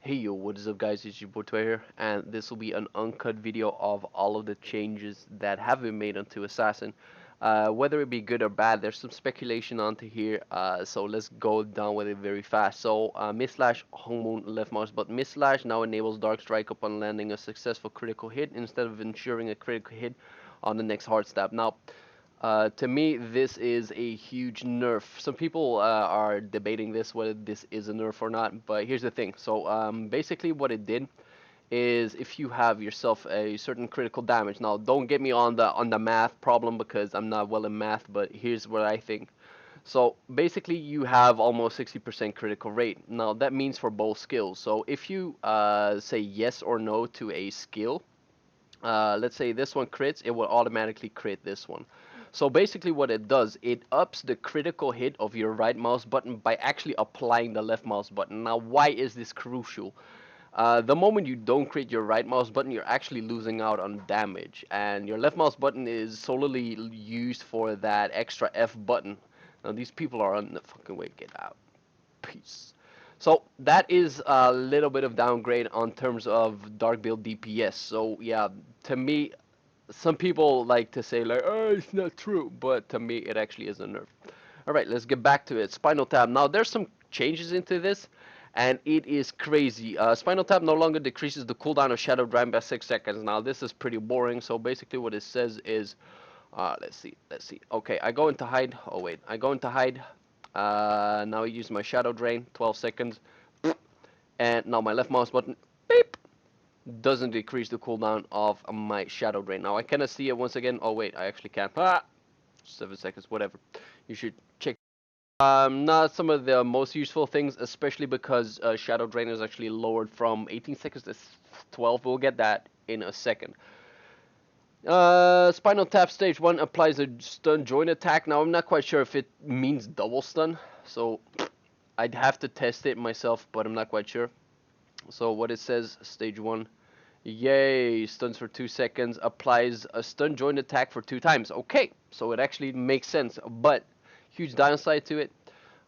Hey yo, what is up guys, it's your boy Toy here, and this will be an uncut video of all of the changes that have been made onto Assassin. Whether it be good or bad, there's some speculation onto here, so let's go down with it very fast. So, Miss Slash, Home Moon, left mouse button, Miss Slash now enables Dark Strike upon landing a successful critical hit instead of ensuring a critical hit on the next hard stab. Now, to me, this is a huge nerf. Some people are debating this, whether this is a nerf or not, but here's the thing. So basically what it did is if you have yourself a certain critical damage. Now, don't get me on the math problem because I'm not well in math, but here's what I think. So basically you have almost 60% critical rate. Now that means for both skills. So if you say yes or no to a skill, let's say this one crits, it will automatically crit this one. So basically what it does, it ups the critical hit of your right mouse button by actually applying the left mouse button. Now why is this crucial? The moment you don't crit your right mouse button, you're actually losing out on damage. And your left mouse button is solely used for that extra F button. Now these people are on the fucking way, get out. Peace. So that is a little bit of downgrade on terms of dark build DPS. So yeah, to me, some people like to say like, oh, it's not true, but to me, it actually is a nerf. All right, let's get back to it. Spinal Tap. Now there's some changes into this, and it is crazy. Spinal Tap no longer decreases the cooldown of Shadow Dragon by 6 seconds. Now this is pretty boring. So basically, what it says is, let's see. Okay, I go into hide. Oh wait, I go into hide. Now I use my Shadow Drain, 12 seconds. And now my left mouse button, beep, doesn't decrease the cooldown of my Shadow Drain. Now I cannot see it once again. Oh wait, I actually can. 7 seconds, whatever. You should check. Not some of the most useful things, especially because Shadow Drain is actually lowered from 18 seconds to 12. We'll get that in a second. Spinal Tap Stage 1 applies a stun joint attack. Now I'm not quite sure if it means double stun, so I'd have to test it myself, but I'm not quite sure. So what it says, stage 1, yay, stuns for 2 seconds, applies a stun joint attack for 2 times. Okay, so it actually makes sense, but huge downside to it.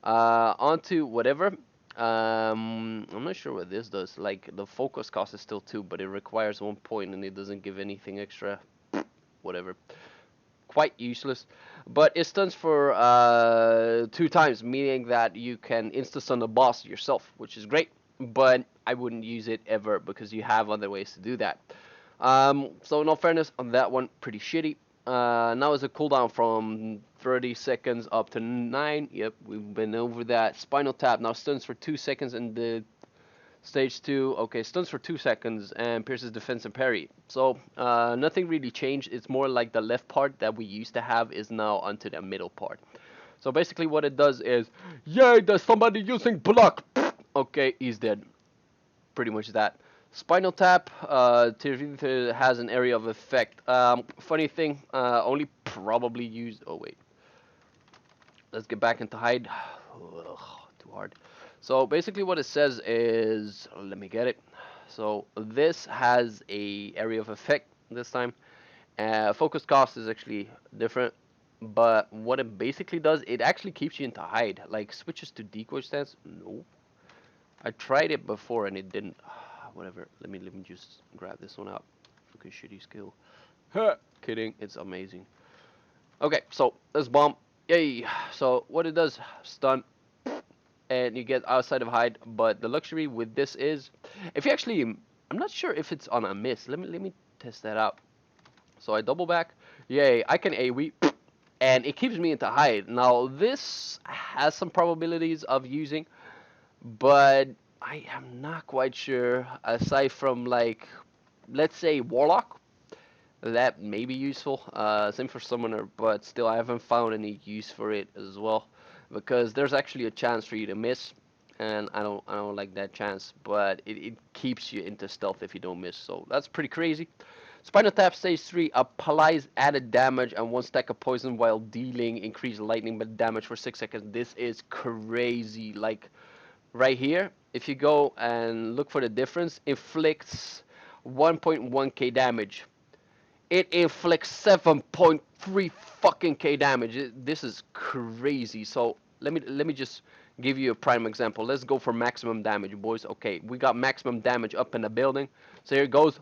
Onto whatever. I'm not sure what this does. Like, the focus cost is still 2, but it requires 1 point and it doesn't give anything extra. Whatever. Quite useless. But it stuns for 2 times, meaning that you can insta-stun the boss yourself, which is great. But I wouldn't use it ever because you have other ways to do that. So in all fairness, on that one, pretty shitty. Now is a cooldown from 30 seconds up to 9. Yep, we've been over that. Spinal Tap now stuns for 2 seconds in the stage 2. Okay, stuns for 2 seconds and pierces defense and parry. So nothing really changed. It's more like the left part that we used to have is now onto the middle part. So basically what it does is, yay, there's somebody using block. Okay, he's dead. Pretty much that. Spinal Tap has an area of effect. Funny thing, only probably used. Oh wait, let's get back into hide. Ugh, too hard. So basically, what it says is, let me get it. So this has a area of effect this time. Focus cost is actually different, but what it basically does, it actually keeps you into hide. Like switches to decoy stance. No, I tried it before and it didn't. Whatever. Let me just grab this one out. Fucking shitty skill. Kidding. It's amazing. Okay, so let's bomb. Yay. So what it does, stun, and you get outside of hide. But the luxury with this is, if you actually, I'm not sure if it's on a miss. Let me test that out. So I double back. Yay. I can AoE. And it keeps me into hide. Now this has some probabilities of using, but I am not quite sure. Aside from like, let's say Warlock, that may be useful. Same for Summoner, but still I haven't found any use for it as well, because there's actually a chance for you to miss, and I don't like that chance. But it keeps you into stealth if you don't miss, so that's pretty crazy. Spinal Tap Stage 3 applies added damage and 1 stack of poison while dealing increased lightning damage for 6 seconds. This is crazy. Like, right here, if you go and look for the difference, inflicts 1.1k damage. It inflicts 7.3 fucking k damage. This is crazy. So let me just give you a prime example. Let's go for maximum damage, boys. Okay, we got maximum damage up in the building. So here it goes.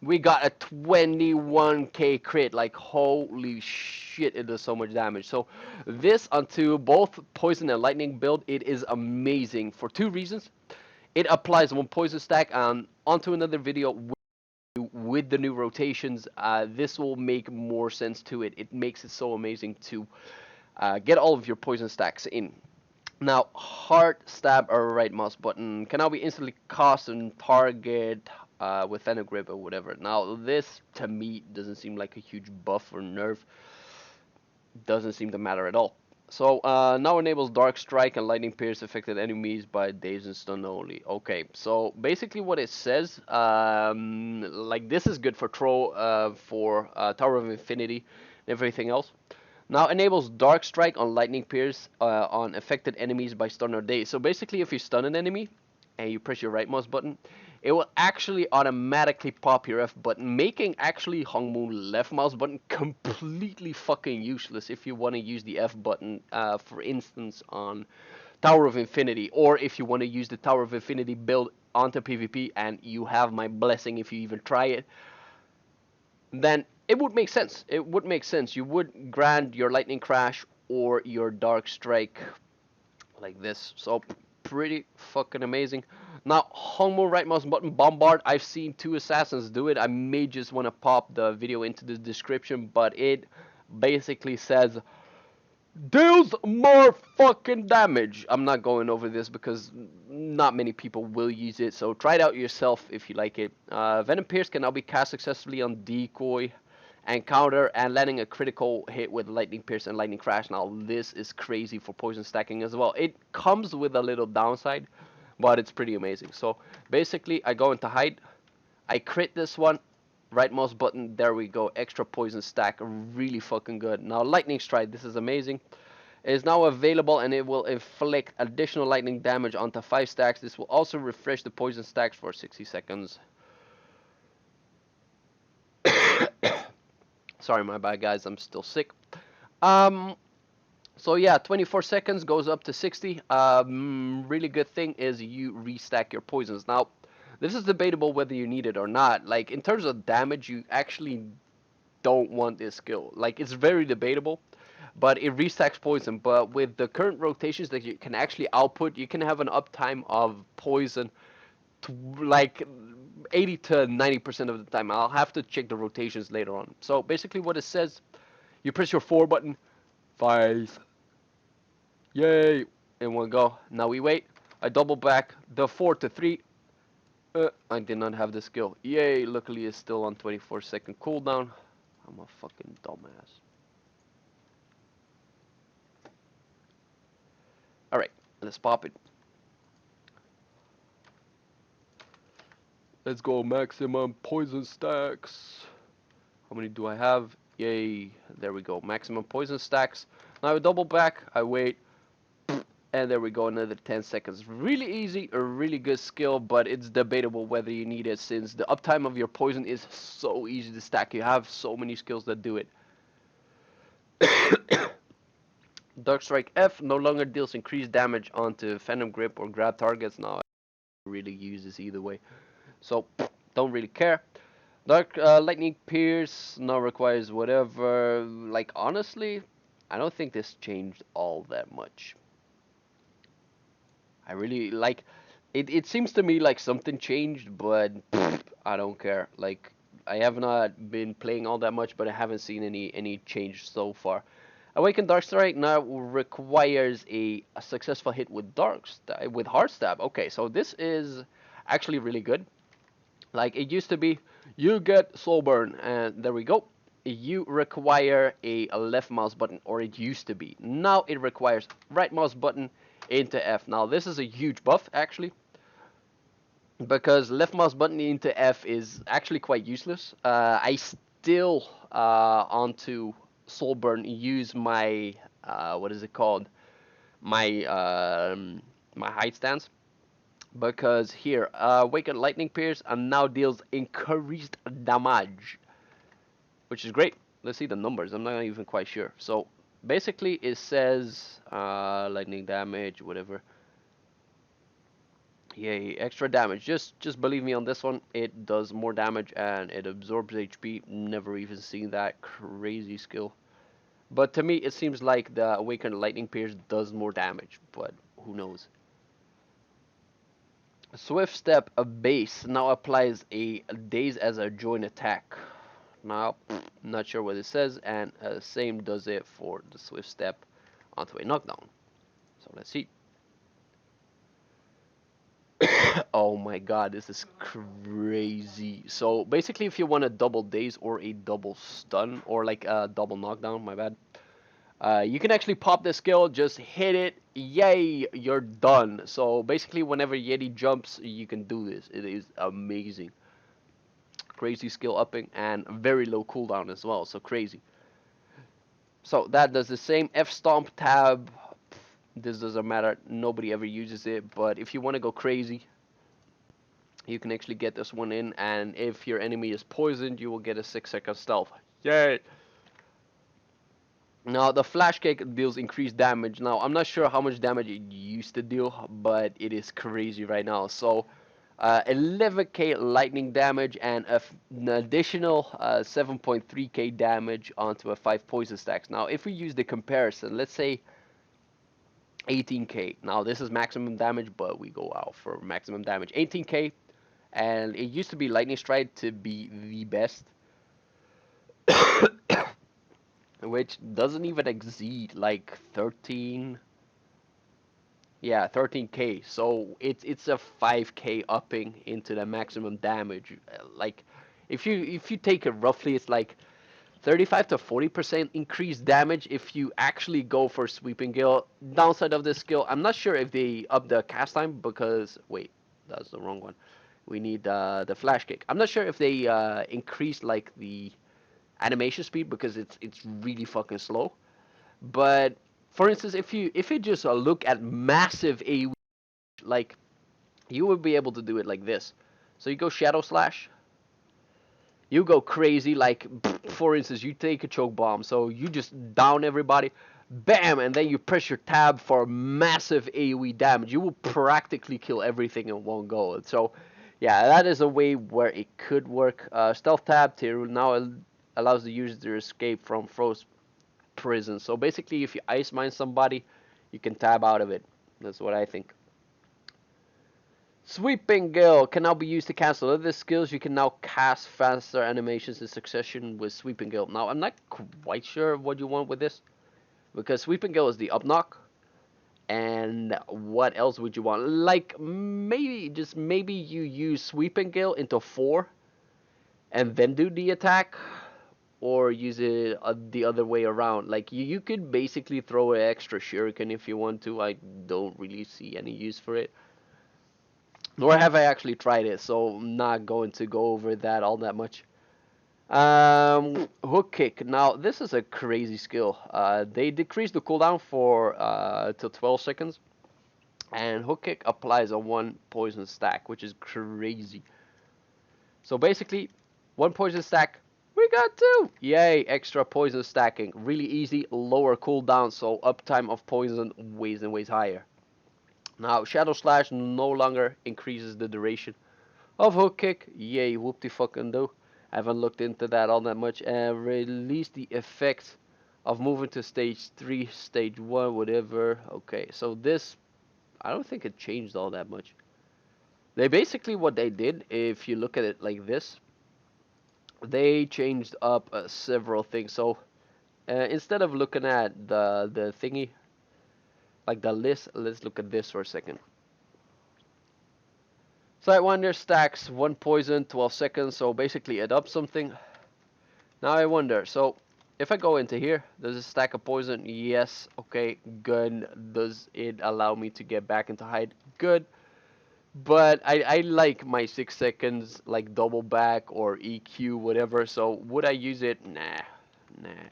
We got a 21k crit. Like, holy shit, it does so much damage. So this onto both poison and lightning build, it is amazing for two reasons. It applies one poison stack and onto another video with the new rotations. This will make more sense to it. It makes it so amazing to get all of your poison stacks in. Now, hard stab or right mouse button can now be instantly cast and target with Venom Grip or whatever. Now, this to me doesn't seem like a huge buff or nerf. Doesn't seem to matter at all. So now enables Dark Strike and Lightning Pierce affected enemies by daze and stun only. Okay, so basically what it says, like this is good for Tower of Infinity and everything else. Now enables Dark Strike on Lightning Pierce on affected enemies by stun or daze. So basically if you stun an enemy and you press your right mouse button, it will actually automatically pop your F button, making actually Hongmoon left mouse button completely fucking useless if you want to use the F button, for instance, on Tower of Infinity, or if you want to use the Tower of Infinity build onto PvP and you have my blessing if you even try it, then it would make sense. It would make sense. You would grant your Lightning Crash or your Dark Strike like this. So pretty fucking amazing. Now, Homo right mouse button bombard. I've seen two assassins do it. I may just want to pop the video into the description, but it basically says deals more fucking damage. I'm not going over this because not many people will use it, so try it out yourself if you like it. Venom Pierce can now be cast successfully on Decoy and counter and landing a critical hit with Lightning Pierce and Lightning Crash. Now this is crazy for poison stacking as well. It comes with a little downside, but it's pretty amazing. So basically I go into hide, I crit this one, right mouse button, there we go, extra poison stack, really fucking good. Now Lightning Strike, this is amazing. It is now available and it will inflict additional lightning damage onto 5 stacks. This will also refresh the poison stacks for 60 seconds. Sorry, my bad, guys. I'm still sick. So yeah, 24 seconds goes up to 60. Really good thing is you restack your poisons. Now, this is debatable whether you need it or not. Like, in terms of damage, you actually don't want this skill. Like, it's very debatable, but it restacks poison. But with the current rotations that you can actually output, you can have an uptime of poison to like 80 to 90% of the time. I'll have to check the rotations later on. So basically what it says, you press your 4 button, 5, yay, in one go. Now we wait. I double back the 4 to 3. I did not have the skill. Yay, luckily it's still on 24-second cooldown. I'm a fucking dumbass. Alright, let's pop it. Let's go maximum poison stacks. How many do I have? Yay, there we go. Maximum poison stacks. Now I double back, I wait, and there we go, another 10 seconds. Really easy, a really good skill, but it's debatable whether you need it since the uptime of your poison is so easy to stack. You have so many skills that do it. Dark Strike F no longer deals increased damage onto Venom Grip or grab targets. Now I really use this either way, so don't really care. Dark Lightning Pierce now requires whatever. Like, honestly, I don't think this changed all that much. I really like it. It seems to me like something changed, but I don't care. Like, I have not been playing all that much, but I haven't seen any change so far. Awakened Dark Strike now requires a successful hit with with Hard Stab. Okay, so this is actually really good. Like, it used to be, you get Soul Burn, and there we go. You require a left mouse button, or it used to be. Now it requires right mouse button into F. Now this is a huge buff, actually, because left mouse button into F is actually quite useless. I still, onto Soul Burn, use my, what is it called? My, my hide stance. Because here, Awakened Lightning Pierce and now deals increased damage, which is great. Let's see the numbers. I'm not even quite sure. So basically it says lightning damage, whatever. Yay, extra damage. Just believe me on this one. It does more damage and it absorbs HP. Never even seen that crazy skill. But to me, it seems like the Awakened Lightning Pierce does more damage, but who knows. Swift Step, a base, now applies a daze as a joint attack. Now, not sure what it says, and same does it for the Swift Step onto a knockdown. So let's see. Oh my god, this is crazy. So basically, if you want a double daze or a double stun, or like a double knockdown, my bad, you can actually pop the skill, just hit it, yay, you're done. So basically, whenever Yeti jumps, you can do this. It is amazing. Crazy skill upping and very low cooldown as well, so crazy. So that does the same. F stomp tab. This doesn't matter. Nobody ever uses it, but if you want to go crazy, you can actually get this one in, and if your enemy is poisoned, you will get a 6-second stealth. Yay! Now, the flash kick deals increased damage. Now, I'm not sure how much damage it used to deal, but it is crazy right now. So, 11k lightning damage and an additional 7.3k damage onto a 5 poison stacks. Now, if we use the comparison, let's say 18k. Now, this is maximum damage, but we go out for maximum damage. 18k, and it used to be lightning strike to be the best. Which doesn't even exceed like 13, yeah, 13k. So it's a 5k upping into the maximum damage. Like if you take it roughly, it's like 35 to 40% increased damage if you actually go for Sweeping Gale. Downside of this skill, I'm not sure if they up the cast time because wait, that's the wrong one. We need the flash kick. I'm not sure if they increased like the animation speed because it's really fucking slow. But for instance, if you just look at massive AoE, like you would be able to do it like this. So you go Shadow Slash, you go crazy. Like for instance, you take a choke bomb, so you just down everybody, bam, and then you press your tab for massive AoE damage. You will practically kill everything in one go. So yeah, that is a way where it could work. Stealth tab tier now allows the user to escape from froze prison. So basically, if you ice mine somebody, you can tab out of it. That's what I think. Sweeping Gale can now be used to cancel other skills. You can now cast faster animations in succession with Sweeping Gale. Now, I'm not quite sure what you want with this, because Sweeping Gale is the up knock. And what else would you want? Like, maybe, just maybe you use Sweeping Gale into 4 and then do the attack, or use it the other way around. Like you could basically throw an extra shuriken if you want to. I don't really see any use for it, nor have I actually tried it, so I'm not going to go over that all that much. Hook kick. Now this is a crazy skill. They decrease the cooldown for to 12 seconds, and hook kick applies a 1 poison stack, which is crazy. So basically, 1 poison stack. We got 2! Yay, extra poison stacking. Really easy, lower cooldown, so uptime of poison ways and ways higher. Now, Shadow Slash no longer increases the duration of Hook Kick. Yay, whoop de fucking do. I haven't looked into that all that much. And release the effects of moving to stage 3, stage 1, whatever. Okay, so this, I don't think it changed all that much. They basically, what they did, if you look at it like this, they changed up several things. So instead of looking at the thingy, like the list, let's look at this for a second. Sidewinder stacks 1 poison, 12 seconds, so basically it ups something. Now I wonder, so if I go into here, does it stack a poison? Yes, okay, good. Does it allow me to get back into hide? Good. But I like my 6 seconds, like double back or EQ, whatever, so would I use it? Nah.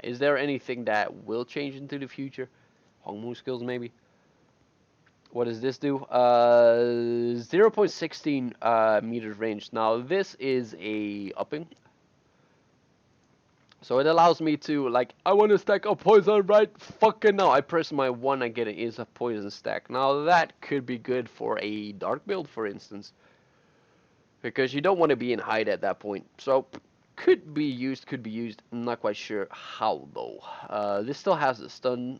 Is there anything that will change into the future? Hongmu skills, maybe? What does this do? 0.16 meters range. Now, this is a upping. So it allows me to, like, I want to stack a poison right fucking now. I press my 1, I get it is a poison stack. Now that could be good for a dark build, for instance, because you don't want to be in hide at that point. So could be used, could be used. I'm not quite sure how though. This still has a stun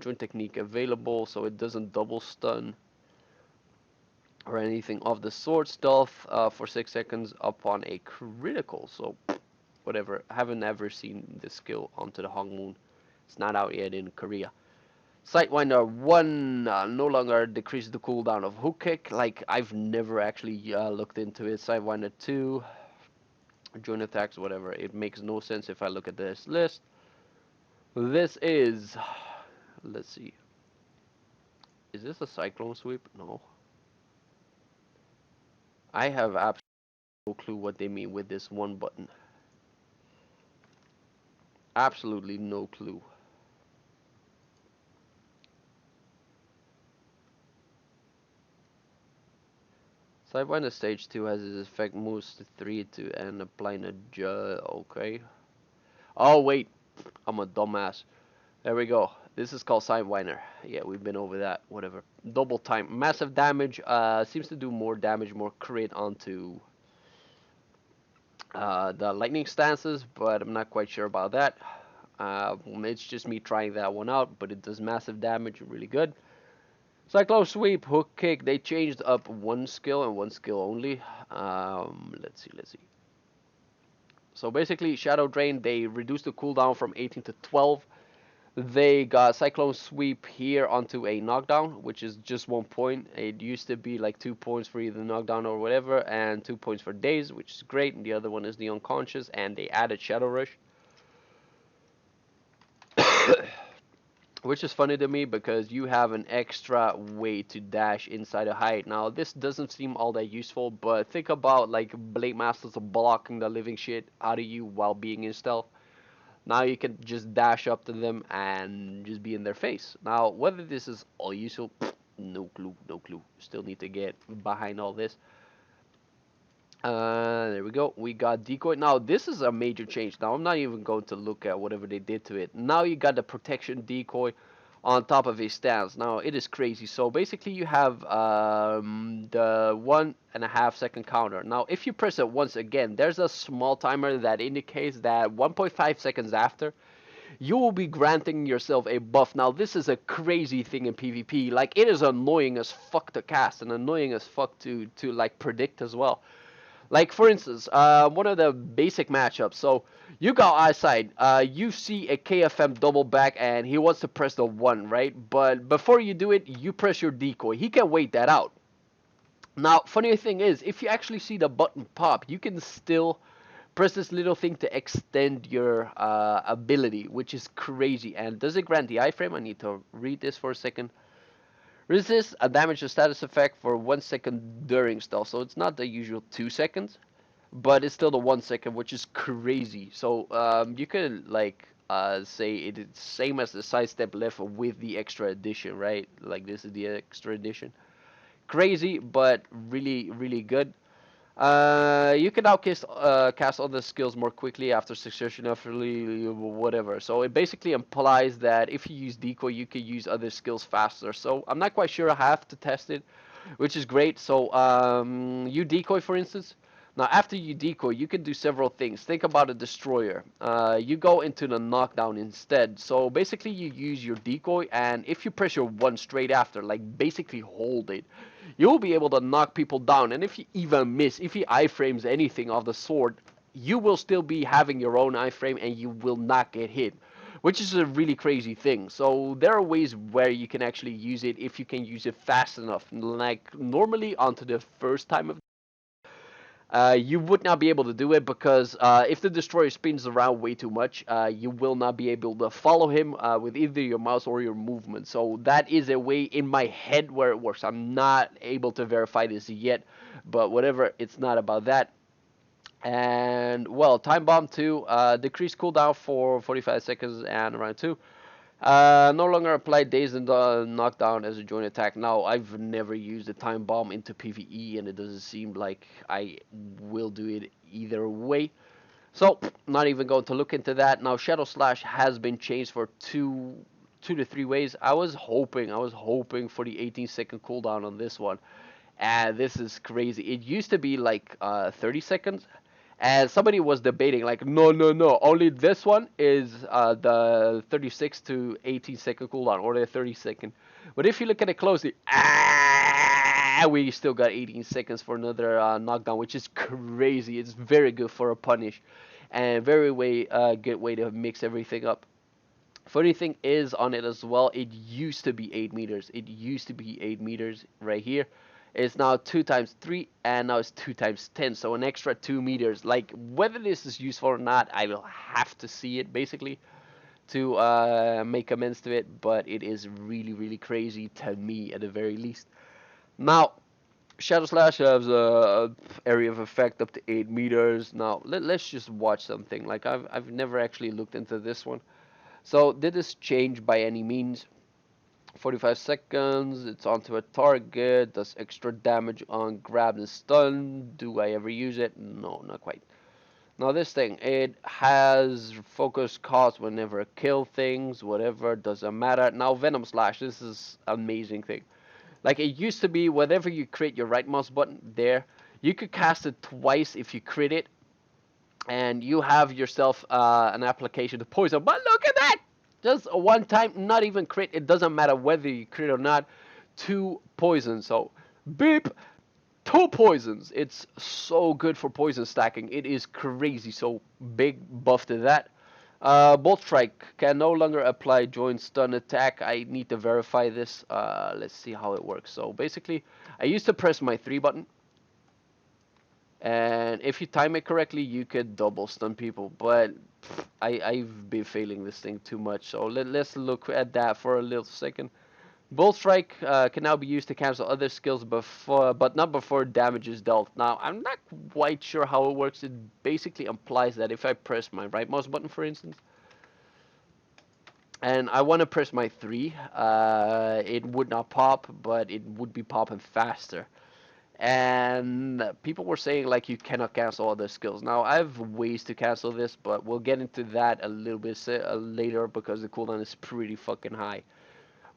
joint technique available, so it doesn't double stun or anything of the sort. Stealth for 6 seconds upon a critical. So whatever. I haven't ever seen this skill onto the Hong Moon. It's not out yet in Korea. Sidewinder 1 no longer decreases the cooldown of hook kick. Like, I've never actually looked into it. Sidewinder 2, joint attacks, whatever. It makes no sense if I look at this list. This is, let's see. Is this a cyclone sweep? No. I have absolutely no clue what they mean with this one button. Absolutely no clue. Sidewinder stage 2 has its effect moves to 3 to and applying a okay. Oh wait, I'm a dumbass. There we go. This is called Sidewinder. Yeah, we've been over that. Whatever. Double time. Massive damage. Seems to do more damage, more crit onto the lightning stances, but I'm not quite sure about that. It's just me trying that one out, but it does massive damage. Really good. Cyclone Sweep, Hook Kick. They changed up one skill and one skill only. Let's see. Let's see. So basically, Shadow Drain. They reduced the cooldown from 18 to 12. They got Cyclone Sweep here onto a knockdown, which is just 1 point. It used to be like 2 points for either knockdown or whatever, and 2 points for daze, which is great. And the other one is the unconscious, and they added Shadow Rush, which is funny to me because you have an extra way to dash inside a hide. Now, this doesn't seem all that useful, but think about like Blade Masters blocking the living shit out of you while being in stealth. Now you can just dash up to them and just be in their face. Now, whether this is all useful, no clue, no clue. Still need to get behind all this. There we go. We got Decoy. Now, this is a major change. Now, I'm not even going to look at whatever they did to it. Now you got the protection Decoy on top of his stance. Now, it is crazy. So, basically, you have the 1.5 second counter. Now, if you press it once again, there's a small timer that indicates that 1.5 seconds after, you will be granting yourself a buff. Now, this is a crazy thing in PvP. Like, it is annoying as fuck to cast and annoying as fuck to like predict as well. Like, for instance, one of the basic matchups. So you go outside, you see a KFM double back, and he wants to press the 1, right? But before you do it, you press your decoy. He can wait that out. Now, funny thing is, if you actually see the button pop, you can still press this little thing to extend your ability, which is crazy. And does it grant the iframe? I need to read this for a second. Resist a damage or status effect for 1 second during stealth. So it's not the usual 2 seconds, but it's still the 1 second, which is crazy. So you could like say it's same as the sidestep left with the extra addition, right? Like this is the extra addition. Crazy, but really, really good. You can now cast other skills more quickly after successfully whatever. So it basically implies that if you use decoy, you can use other skills faster. So I'm not quite sure. I have to test it, which is great. So you decoy, for instance. Now after you decoy, you can do several things. Think about a destroyer. You go into the knockdown instead. So basically, you use your decoy, and if you press your 1 straight after, like basically hold it, you'll be able to knock people down. And if you even miss, if he iframes anything of the sword, you will still be having your own iframe and you will not get hit, which is a really crazy thing. So there are ways where you can actually use it if you can use it fast enough. Like normally onto the first time of you would not be able to do it because if the destroyer spins around way too much, you will not be able to follow him with either your mouse or your movement. So that is a way in my head where it works. I'm not able to verify this yet, but whatever, it's not about that. And well, time bomb 2, decrease cooldown for 45 seconds and around 2. No longer apply daze and knockdown as a joint attack. Now, I've never used a time bomb into PvE, and it doesn't seem like I will do it either way. So, not even going to look into that. Now, Shadow Slash has been changed for two to three ways. I was hoping for the 18-second cooldown on this one. And this is crazy. It used to be like 30 seconds. And somebody was debating, like, no, no, no. Only this one is the 36 to 18-second cooldown, or the 30-second. But if you look at it closely, we still got 18 seconds for another knockdown, which is crazy. It's very good for a punish, and very good way to mix everything up. Funny thing is on it as well, it used to be 8 meters. It used to be 8 meters right here. It's now 2 times 3, and now it's 2 times 10, so an extra 2 meters. Like, whether this is useful or not, I will have to see it, basically, to make amends to it, but it is really, really crazy to me, at the very least. Now, Shadow Slash has a area of effect up to 8 meters. Now, let's just watch something. Like, I've never actually looked into this one. So, did this change by any means? 45 seconds, it's onto a target, does extra damage on grab and stun. Do I ever use it? No, not quite. Now this thing, it has focus cost whenever kill things, whatever, doesn't matter. Now Venom Slash, this is amazing thing. Like, it used to be whenever you crit your right mouse button there, you could cast it twice if you crit it, and you have yourself an application to poison. But look at that! Just a one time, not even crit. It doesn't matter whether you crit or not. 2 poisons. So, beep, 2 poisons. It's so good for poison stacking. It is crazy. So, big buff to that. Bolt Strike can no longer apply joint stun attack. I need to verify this. Let's see how it works. So, basically, I used to press my 3 button, and if you time it correctly, you could double stun people. But I've been failing this thing too much. So let's look at that for a little second. Bolt Strike can now be used to cancel other skills but not before damage is dealt. Now, I'm not quite sure how it works. It basically implies that if I press my right mouse button, for instance, and I want to press my 3, it would not pop, but it would be popping faster. And people were saying like you cannot cancel other skills. Now I have ways to cancel this, but we'll get into that a little bit later because the cooldown is pretty fucking high.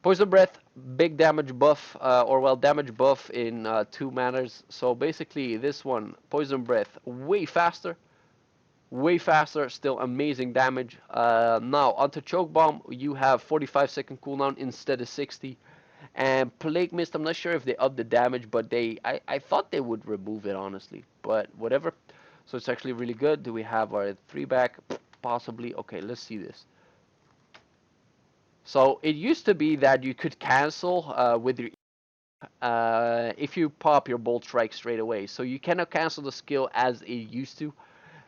Poison Breath, big damage buff, or well, damage buff in 2 manners. So basically this one, Poison Breath, way faster, still amazing damage. Now onto Choke Bomb, you have 45-second cooldown instead of 60. And Plague Mist, I'm not sure if they upped the damage, but I thought they would remove it, honestly. But whatever. So it's actually really good. Do we have our 3 back? Possibly. Okay, let's see this. So it used to be that you could cancel with your if you pop your Bolt Strike straight away. So you cannot cancel the skill as it used to.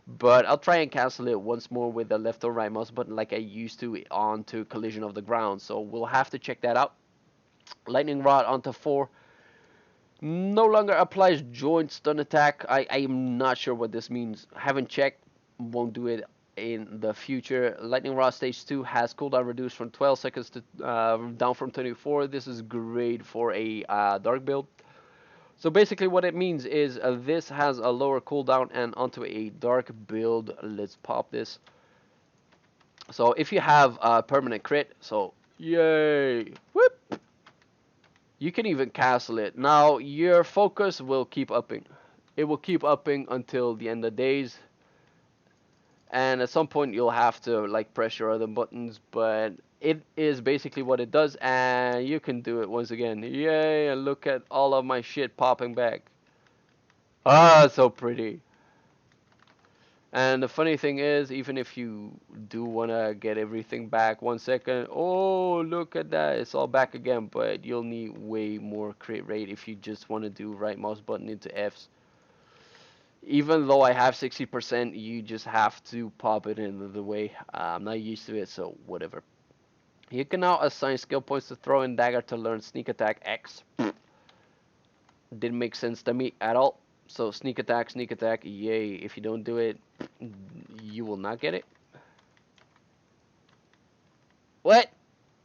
But I'll try and cancel it once more with the left or right mouse button like I used to onto Collision of the Ground. So we'll have to check that out. Lightning Rod onto 4. No longer applies joint stun attack. I am not sure what this means. Haven't checked. Won't do it in the future. Lightning Rod Stage 2 has cooldown reduced from 12 seconds to down from 24. This is great for a dark build. So basically what it means is this has a lower cooldown and onto a dark build. Let's pop this. So if you have a permanent crit, so yay, whoop, you can even cancel it. Now, your focus will keep upping. It will keep upping until the end of days. And at some point, you'll have to like press your other buttons. But it is basically what it does. And you can do it once again. Yay, and look at all of my shit popping back. Ah, so pretty. And the funny thing is, even if you do want to get everything back 1 second, oh, look at that, it's all back again, but you'll need way more crit rate if you just want to do right mouse button into Fs. Even though I have 60%, you just have to pop it in the way. I'm not used to it, so whatever. You can now assign skill points to throw in dagger to learn sneak attack X. Didn't make sense to me at all. So sneak attack, yay. If you don't do it, you will not get it. What?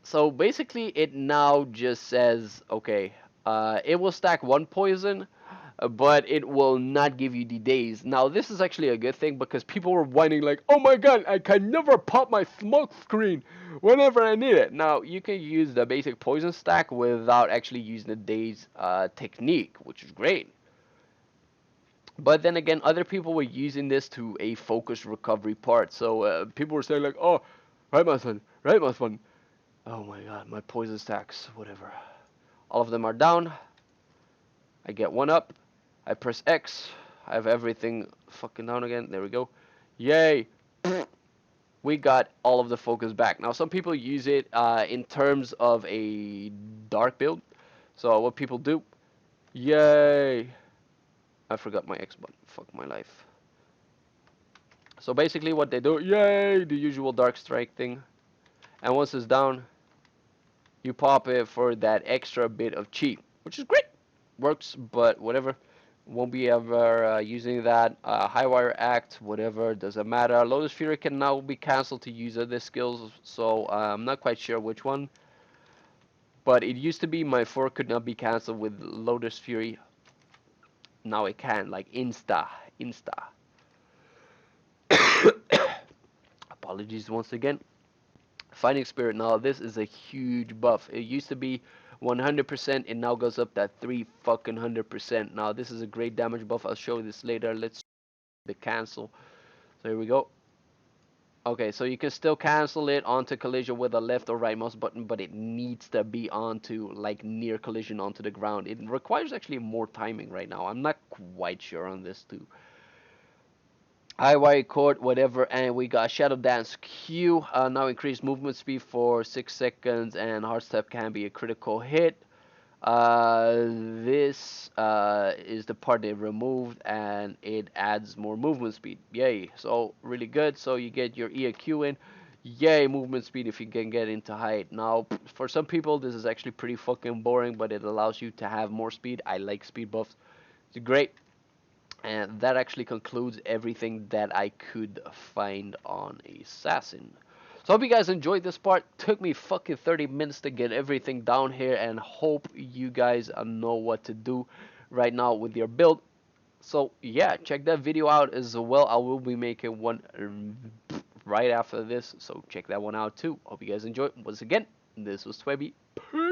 So basically it now just says, okay, it will stack 1 poison, but it will not give you the days. Now, this is actually a good thing because people were whining like, "Oh my god, I can never pop my smoke screen whenever I need it." Now, you can use the basic poison stack without actually using the days technique, which is great. But then again, other people were using this to a focus recovery part. So people were saying like, "Oh, right, my son. Oh my god, my poison stacks, whatever. All of them are down. I get one up. I press X. I have everything fucking down again. There we go. Yay! We got all of the focus back. Now, some people use it in terms of a dark build. So what people do? Yay! I forgot my X button. Fuck my life. So basically, what they do? Yay! The usual dark strike thing. And once it's down, you pop it for that extra bit of cheat, which is great. Works, but whatever. Won't be ever using that. High Wire Act, whatever, doesn't matter. Lotus Fury can now be cancelled to use other skills, so I'm not quite sure which one. But it used to be my 4 could not be cancelled with Lotus Fury. Now it can, like insta. Apologies once again. Fighting Spirit, now this is a huge buff. It used to be 100%, it now goes up that 3 fucking 100%. Now this is a great damage buff. I'll show you this later. Let's the cancel. So here we go. Okay, so you can still cancel it onto collision with a left or right mouse button, but it needs to be onto like near collision onto the ground. It requires actually more timing right now. I'm not quite sure on this too. High wire court, whatever, and we got Shadow Dance Q. Now increased movement speed for 6 seconds, and hard step can be a critical hit. This is the part they removed, and it adds more movement speed. Yay! So really good. So you get your EQ in. Yay, movement speed if you can get into height. Now, for some people, this is actually pretty fucking boring, but it allows you to have more speed. I like speed buffs. It's great. And that actually concludes everything that I could find on Assassin. So I hope you guys enjoyed this part. Took me fucking 30 minutes to get everything down here, and hope you guys know what to do right now with your build. So yeah, check that video out as well. I will be making one right after this, so check that one out too. Hope you guys enjoy. Once again, this was Twebby. Peace.